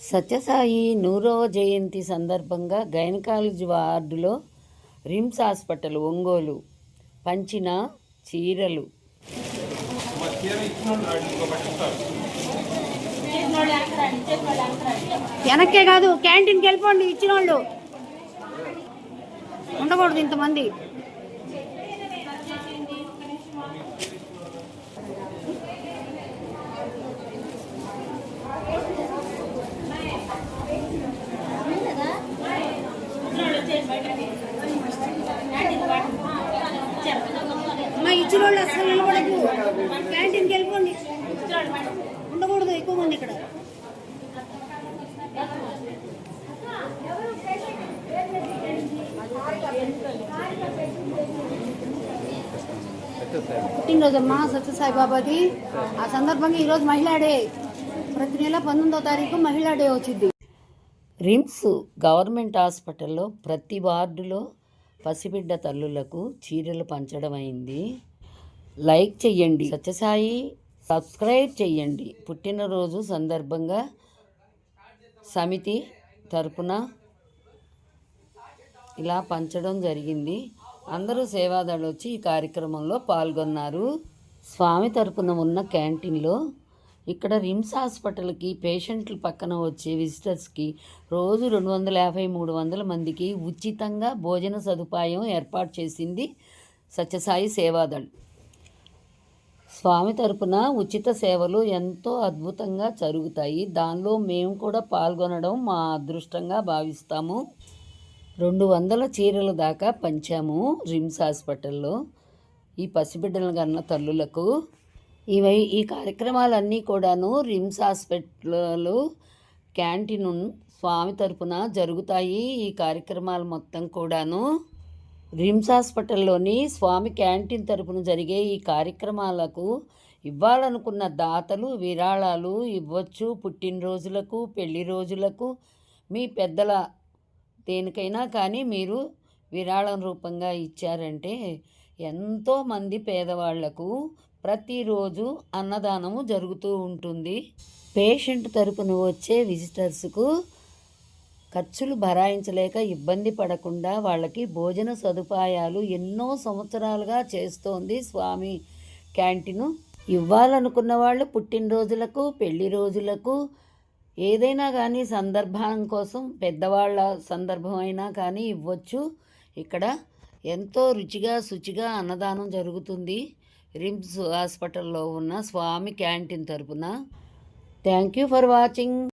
సత్యసాయి 100వ జయంతి సందర్భంగా గైనకాలజీ వార్డులో RIMS hospital Ongole పంచిన చీరలు. వెనక్కే కాదు, క్యాంటీన్కి వెళ్ళిపోండి. ఇచ్చిన వాళ్ళు ఉండకూడదు ఇంతమంది. మా ఇచ్చిన వాళ్ళు అసలు నిలబడదు. క్యాంటీన్కి వెళ్ళిపోండి. ఉండకూడదు ఎక్కువ మంది ఇక్కడ. పుట్టినరోజమ్మా సత్యసాయి బాబాది. ఆ సందర్భంగా ఈరోజు మహిళా డే. ప్రతి నెల 19వ తారీఖు మహిళా డే వచ్చింది. రిమ్స్ గవర్నమెంట్ హాస్పిటల్లో ప్రతి వార్డులో పసిబిడ్డ తల్లులకు చీరలు పంచడం అయింది. లైక్ చెయ్యండి, సత్యసాయి సబ్స్క్రైబ్ చెయ్యండి. పుట్టినరోజు సందర్భంగా సమితి తరపున ఇలా పంచడం జరిగింది. అందరూ సేవాదాలు వచ్చి ఈ కార్యక్రమంలో పాల్గొన్నారు. స్వామి తరపున ఉన్న క్యాంటీన్లో ఇక్కడ రిమ్స్ హాస్పిటల్కి పేషెంట్లు పక్కన వచ్చే విజిటర్స్కి రోజు 250-300 మందికి ఉచితంగా భోజన సదుపాయం ఏర్పాటు చేసింది సత్యసాయి సేవాదళ్. స్వామి తరపున ఉచిత సేవలు ఎంతో అద్భుతంగా జరుగుతాయి. దానిలో మేము కూడా పాల్గొనడం మా అదృష్టంగా భావిస్తాము. 200 చీరల దాకా పంచాము రిమ్స్ హాస్పిటల్లో ఈ పసిబిడ్డల కన్న తల్లులకు. ఈ కార్యక్రమాలన్నీ కూడాను రిమ్స్ హాస్పిటల్ క్యాంటీన్ స్వామి తరపున జరుగుతాయి. ఈ కార్యక్రమాలు మొత్తం కూడాను రిమ్స్ హాస్పిటల్లోని స్వామి క్యాంటీన్ తరపున జరిగే ఈ కార్యక్రమాలకు ఇవ్వాలనుకున్న దాతలు విరాళాలు ఇవ్వచ్చు. పుట్టినరోజులకు, పెళ్లి రోజులకు, మీ పెద్దల దేనికైనా కానీ మీరు విరాళం రూపంగా ఇచ్చారంటే ఎంతోమంది పేదవాళ్లకు ప్రతిరోజు అన్నదానము జరుగుతూ ఉంటుంది. పేషెంట్ తరపున వచ్చే విజిటర్స్కు ఖర్చులు భరాయించలేక ఇబ్బంది పడకుండా వాళ్ళకి భోజన సదుపాయాలు ఎన్నో సంవత్సరాలుగా చేస్తోంది స్వామి క్యాంటీను. ఇవ్వాలనుకున్న వాళ్ళు పుట్టినరోజులకు, పెళ్లి రోజులకు, ఏదైనా కానీ సందర్భం కోసం పెద్దవాళ్ళ సందర్భం అయినా కానీ ఇవ్వచ్చు. ఇక్కడ ఎంతో రుచిగా శుచిగా అన్నదానం జరుగుతుంది రిమ్స్ హాస్పిటల్లో ఉన్న స్వామి క్యాంటీన్ తరపున. Thank you for watching.